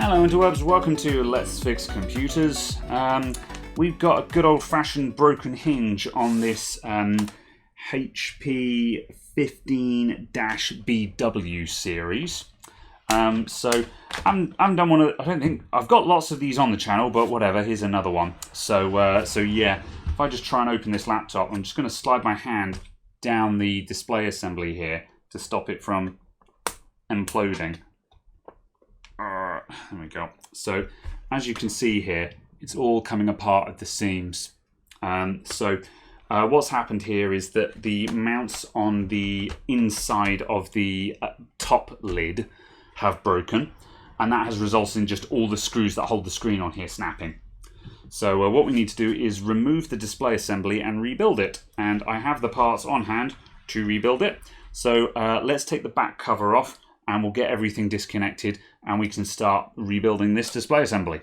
Hello interwebs, welcome to Let's Fix Computers. We've got a good old-fashioned broken hinge on this HP 15-BW series. So I don't think I've got lots of these on the channel, but whatever, here's another one. So yeah, if I just try and open this laptop, I'm just going to slide my hand down the display assembly here to stop it from imploding. There we go. So as you can see here, it's all coming apart at the seams. What's happened here is that the mounts on the inside of the top lid have broken, and that has resulted in just all the screws that hold the screen on here snapping. So what we need to do is remove the display assembly and rebuild it, and I have the parts on hand to rebuild it. So let's take the back cover off and we'll get everything disconnected and we can start rebuilding this display assembly.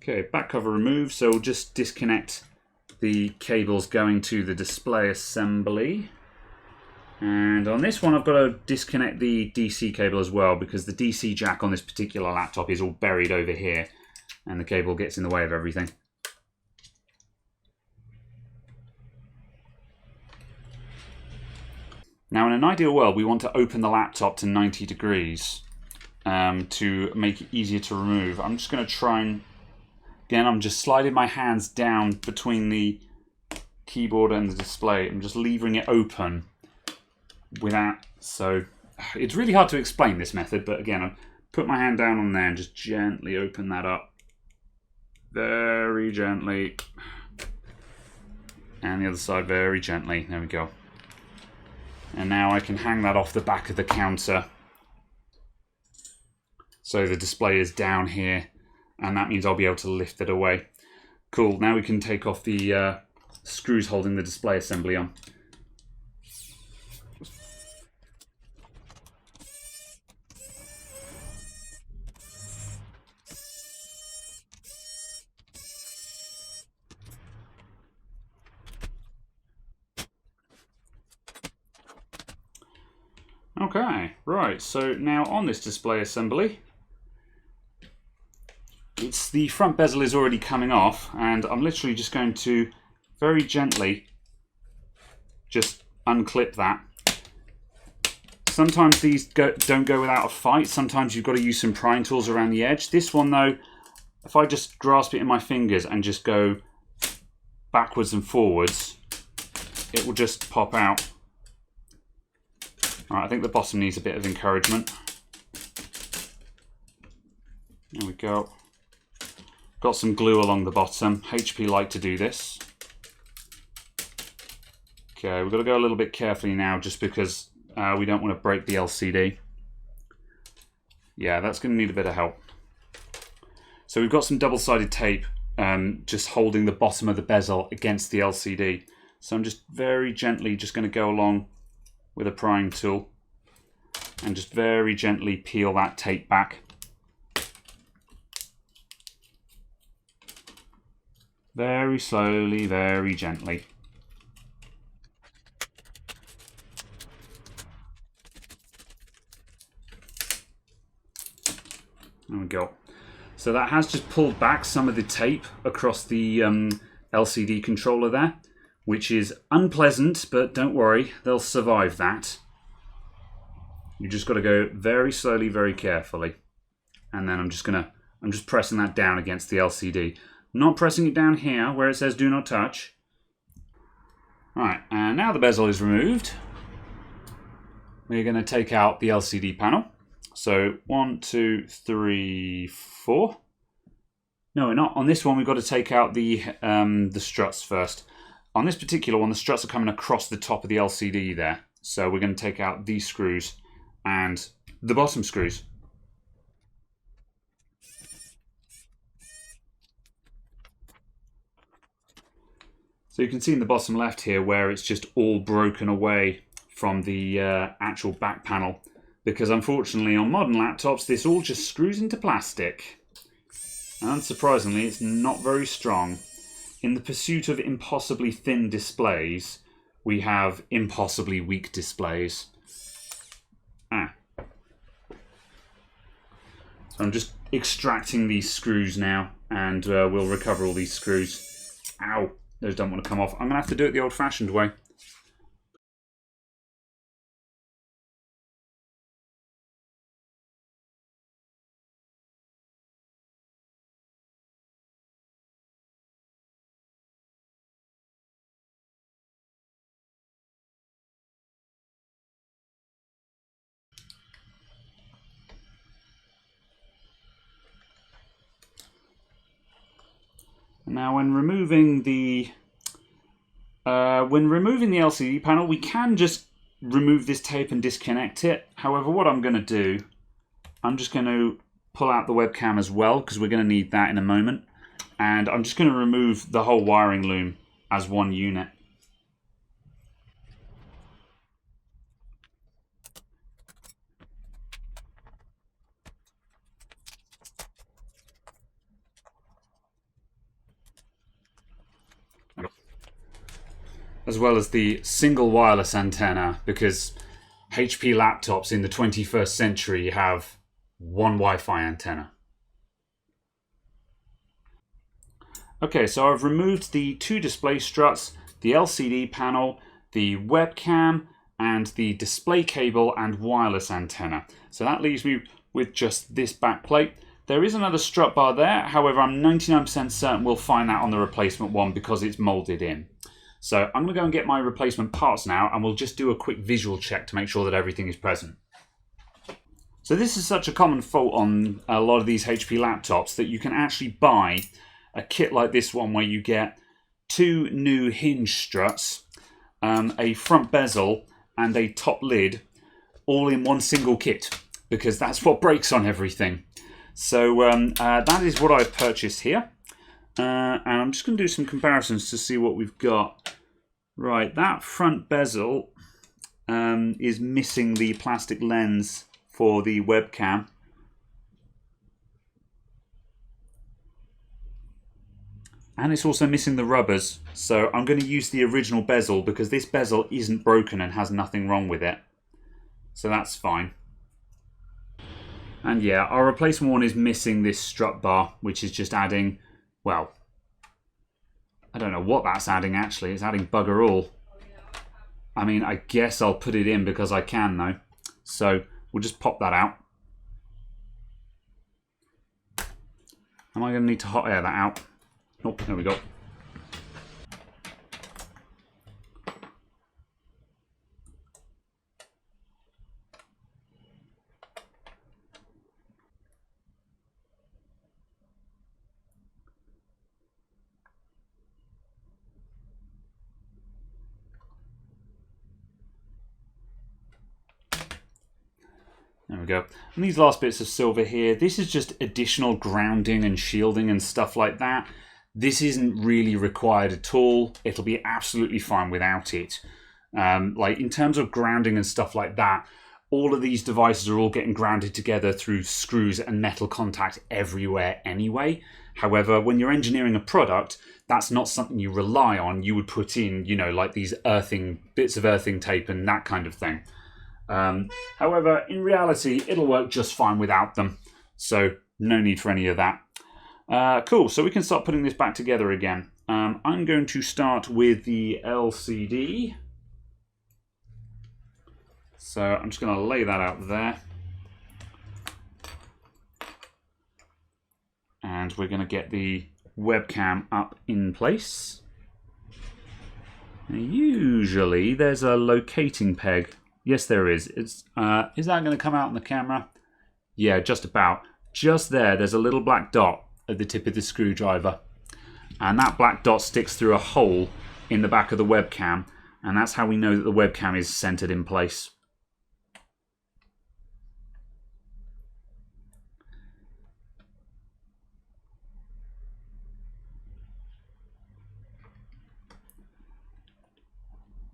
Okay, back cover removed, so we'll just disconnect the cables going to the display assembly. And on this one I've got to disconnect the DC cable as well, because the DC jack on this particular laptop is all buried over here and the cable gets in the way of everything. Now in an ideal world we want to open the laptop to 90 degrees to make it easier to remove. I'm just going to try and... Again, I'm just sliding my hands down between the keyboard and the display. I'm just leaving it open without... So it's really hard to explain this method, but again, I put my hand down on there and just gently open that up. Very gently. And the other side very gently. There we go. And now I can hang that off the back of the counter. So the display is down here. And that means I'll be able to lift it away. Cool, now we can take off the screws holding the display assembly on. Okay, right, so now on this display assembly, the front bezel is already coming off, and I'm literally just going to very gently just unclip that. Sometimes these don't go without a fight. Sometimes you've got to use some prying tools around the edge. This one though, if I just grasp it in my fingers and just go backwards and forwards, it will just pop out. All right, I think the bottom needs a bit of encouragement. There we go. Got some glue along the bottom. HP like to do this. Okay, we've got to go a little bit carefully now just because we don't want to break the LCD. Yeah, that's going to need a bit of help. So we've got some double-sided tape just holding the bottom of the bezel against the LCD. So I'm just very gently just going to go along with a prying tool and just very gently peel that tape back. Very slowly, very gently. There we go. So that has just pulled back some of the tape across the LCD controller there, which is unpleasant, but don't worry, they'll survive that. You just got to go very slowly, very carefully. And then I'm just pressing that down against the LCD. Not pressing it down here where it says do not touch. Right, and now the bezel is removed. We're going to take out the LCD panel. So 1, 2, 3, 4. No, we're not. On this one, we've got to take out the struts first. On this particular one, the struts are coming across the top of the LCD there. So we're going to take out these screws and the bottom screws. So you can see in the bottom left here where it's just all broken away from the actual back panel, because unfortunately on modern laptops this all just screws into plastic. And unsurprisingly, it's not very strong. In the pursuit of impossibly thin displays, we have impossibly weak displays. So I'm just extracting these screws now, and we'll recover all these screws. Ow! Those don't want to come off. I'm going to have to do it the old-fashioned way. Now, when removing the LCD panel, we can just remove this tape and disconnect it. However, what I'm going to do, I'm just going to pull out the webcam as well, because we're going to need that in a moment. And I'm just going to remove the whole wiring loom as one unit. As well as the single wireless antenna, because HP laptops in the 21st century have one Wi-Fi antenna. Okay, so I've removed the two display struts, the LCD panel, the webcam, and the display cable and wireless antenna. So that leaves me with just this back plate. There is another strut bar there, however I'm 99% certain we'll find that on the replacement one because it's molded in. So I'm going to go and get my replacement parts now, and we'll just do a quick visual check to make sure that everything is present. So this is such a common fault on a lot of these HP laptops that you can actually buy a kit like this one where you get two new hinge struts, a front bezel, and a top lid, all in one single kit, because that's what breaks on everything. So that is what I've purchased here. And I'm just going to do some comparisons to see what we've got. Right, that front bezel is missing the plastic lens for the webcam. And it's also missing the rubbers. So I'm going to use the original bezel because this bezel isn't broken and has nothing wrong with it. So that's fine. And yeah, our replacement one is missing this strut bar, which is just adding, well, I don't know what that's adding actually. It's adding bugger all. I mean, I guess I'll put it in because I can though. So we'll just pop that out. Am I going to need to hot air that out? Oh, there we go. There we go. And these last bits of silver here, this is just additional grounding and shielding and stuff like that. This isn't really required at all. It'll be absolutely fine without it. Like in terms of grounding and stuff like that, all of these devices are all getting grounded together through screws and metal contact everywhere anyway. However, when you're engineering a product, that's not something you rely on. You would put in, you know, like these bits of earthing tape and that kind of thing. However, in reality, it'll work just fine without them. So no need for any of that. Cool, so we can start putting this back together again. I'm going to start with the LCD. So I'm just going to lay that out there. And we're going to get the webcam up in place. Now, usually there's a locating peg. Yes, there is. Is that going to come out on the camera? Yeah, just about. Just there's a little black dot at the tip of the screwdriver. And that black dot sticks through a hole in the back of the webcam. And that's how we know that the webcam is centered in place.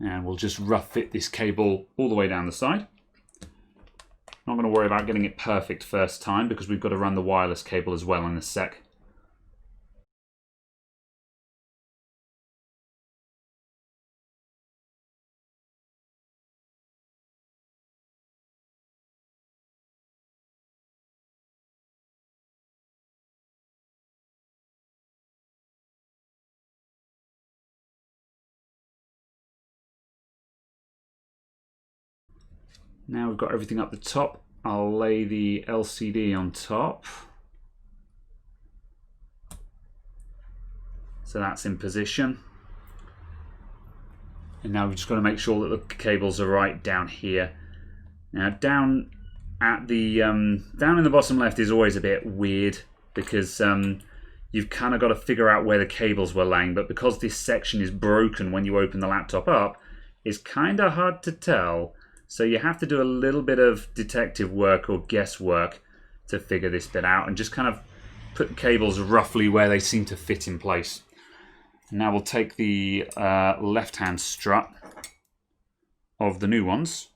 And we'll just rough fit this cable all the way down the side. Not going to worry about getting it perfect first time because we've got to run the wireless cable as well in a sec. Now we've got everything up the top, I'll lay the LCD on top. So that's in position. And now we've just got to make sure that the cables are right down here. Now down at the down in the bottom left is always a bit weird because you've kind of got to figure out where the cables were laying, but because this section is broken when you open the laptop up, it's kind of hard to tell. So you have to do a little bit of detective work or guesswork to figure this bit out and just kind of put the cables roughly where they seem to fit in place. Now we'll take the left-hand strut of the new ones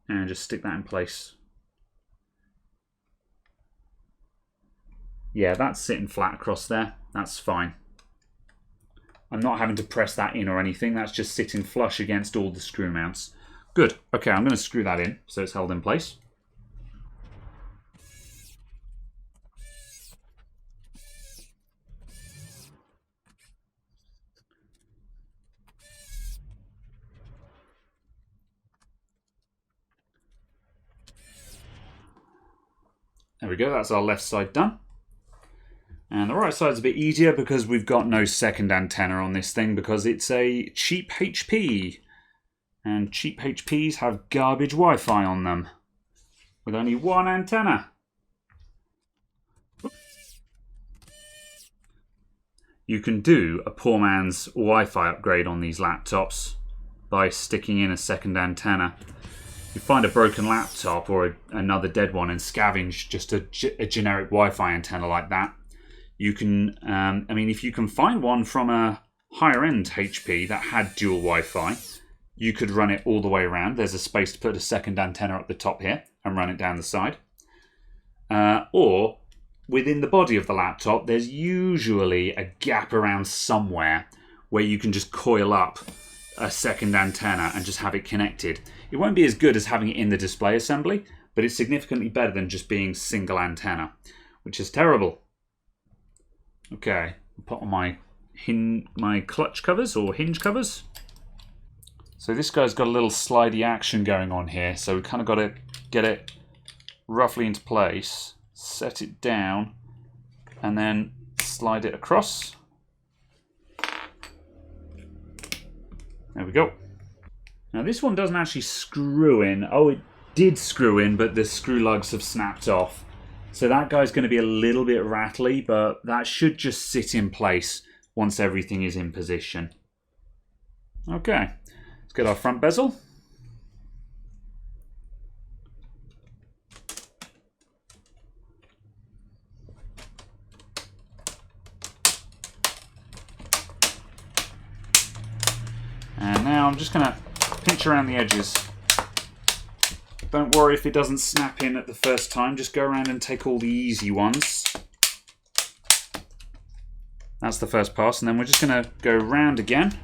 and just stick that in place. Yeah, that's sitting flat across there. That's fine. I'm not having to press that in or anything. That's just sitting flush against all the screw mounts. Good. Okay, I'm going to screw that in so it's held in place. There we go. That's our left side done. And the right side's a bit easier because we've got no second antenna on this thing because it's a cheap HP. And cheap HPs have garbage Wi-Fi on them with only one antenna. You can do a poor man's Wi-Fi upgrade on these laptops by sticking in a second antenna. You find a broken laptop or another dead one and scavenge just a generic Wi-Fi antenna like that. You can, I mean, if you can find one from a higher end HP that had dual Wi-Fi, you could run it all the way around. There's a space to put a second antenna up the top here and run it down the side. Or within the body of the laptop, there's usually a gap around somewhere where you can just coil up a second antenna and just have it connected. It won't be as good as having it in the display assembly, but it's significantly better than just being single antenna, which is terrible. Okay, I'll put on my clutch covers or hinge covers. So this guy's got a little slidey action going on here, so we kind of got to get it roughly into place, set it down, and then slide it across. There we go. Now this one doesn't actually screw in. Oh, it did screw in, but the screw lugs have snapped off. So that guy's going to be a little bit rattly, but that should just sit in place once everything is in position. Okay, let's get our front bezel. And now I'm just going to pinch around the edges. Don't worry if it doesn't snap in at the first time. Just go around and take all the easy ones. That's the first pass. And then we're just going to go round again.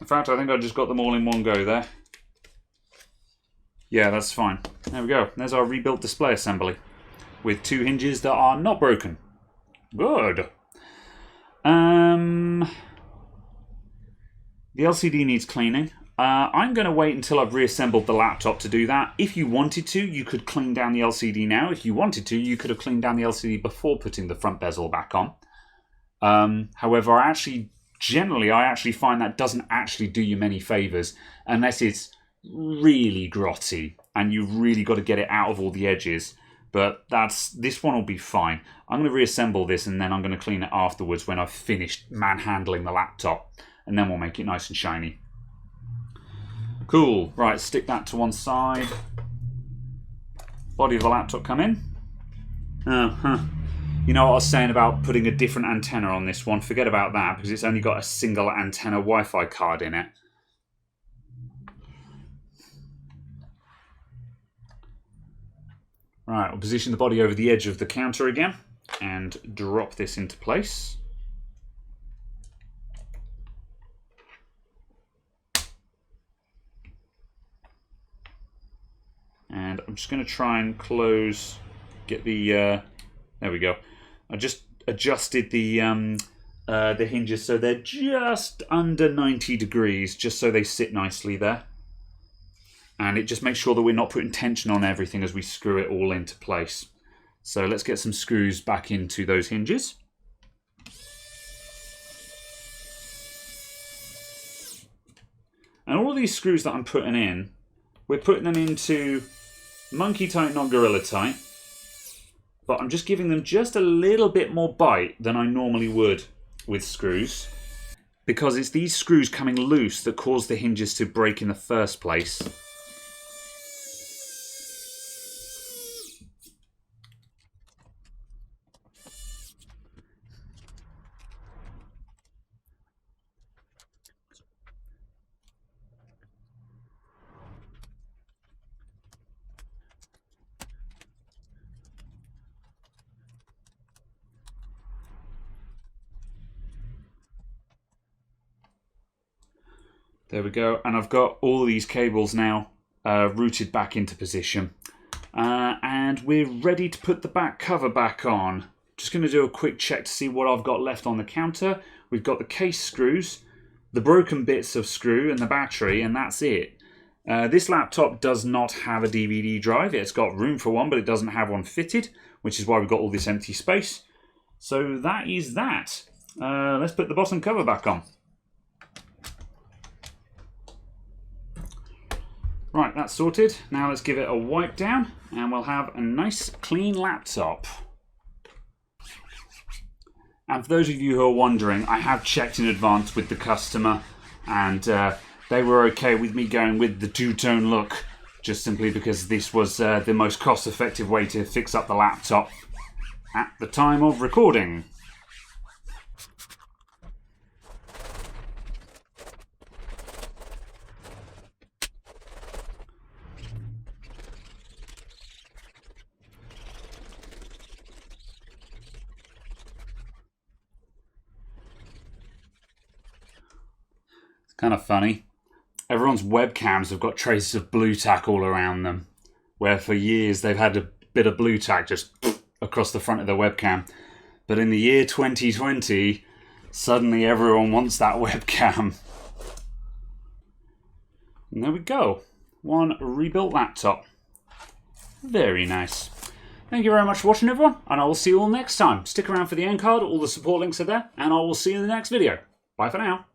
In fact, I think I just got them all in one go there. Yeah, that's fine. There we go. There's our rebuilt display assembly with two hinges that are not broken. Good. The LCD needs cleaning. I'm going to wait until I've reassembled the laptop to do that. If you wanted to, you could clean down the LCD now. If you wanted to, you could have cleaned down the LCD before putting the front bezel back on. However, I actually find that doesn't actually do you many favours unless it's really grotty and you've really got to get it out of all the edges. But this one will be fine. I'm going to reassemble this and then I'm going to clean it afterwards when I've finished manhandling the laptop. And then we'll make it nice and shiny. Cool. Right, stick that to one side. Body of the laptop come in. You know what I was saying about putting a different antenna on this one? Forget about that because it's only got a single antenna Wi-Fi card in it. Right, we'll position the body over the edge of the counter again and drop this into place. And I'm just going to try and close, get the, there we go. I just adjusted the hinges so they're just under 90 degrees, just so they sit nicely there. And it just makes sure that we're not putting tension on everything as we screw it all into place. So let's get some screws back into those hinges. And all of these screws that I'm putting in, we're putting them into monkey tight, not gorilla tight. But I'm just giving them just a little bit more bite than I normally would with screws. Because it's these screws coming loose that cause the hinges to break in the first place. There we go, and I've got all these cables now routed back into position. And we're ready to put the back cover back on. Just going to do a quick check to see what I've got left on the counter. We've got the case screws, the broken bits of screw and the battery, and that's it. This laptop does not have a DVD drive. It's got room for one, but it doesn't have one fitted, which is why we've got all this empty space. So that is that. Let's put the bottom cover back on. Right, that's sorted. Now let's give it a wipe down and we'll have a nice clean laptop. And for those of you who are wondering, I have checked in advance with the customer and they were okay with me going with the two-tone look, just simply because this was the most cost-effective way to fix up the laptop at the time of recording. Kind of funny. Everyone's webcams have got traces of blue tack all around them, where for years they've had a bit of blue tack just across the front of their webcam. But in the year 2020, suddenly everyone wants that webcam. And there we go. One rebuilt laptop. Very nice. Thank you very much for watching, everyone, and I will see you all next time. Stick around for the end card. All the support links are there, and I will see you in the next video. Bye for now.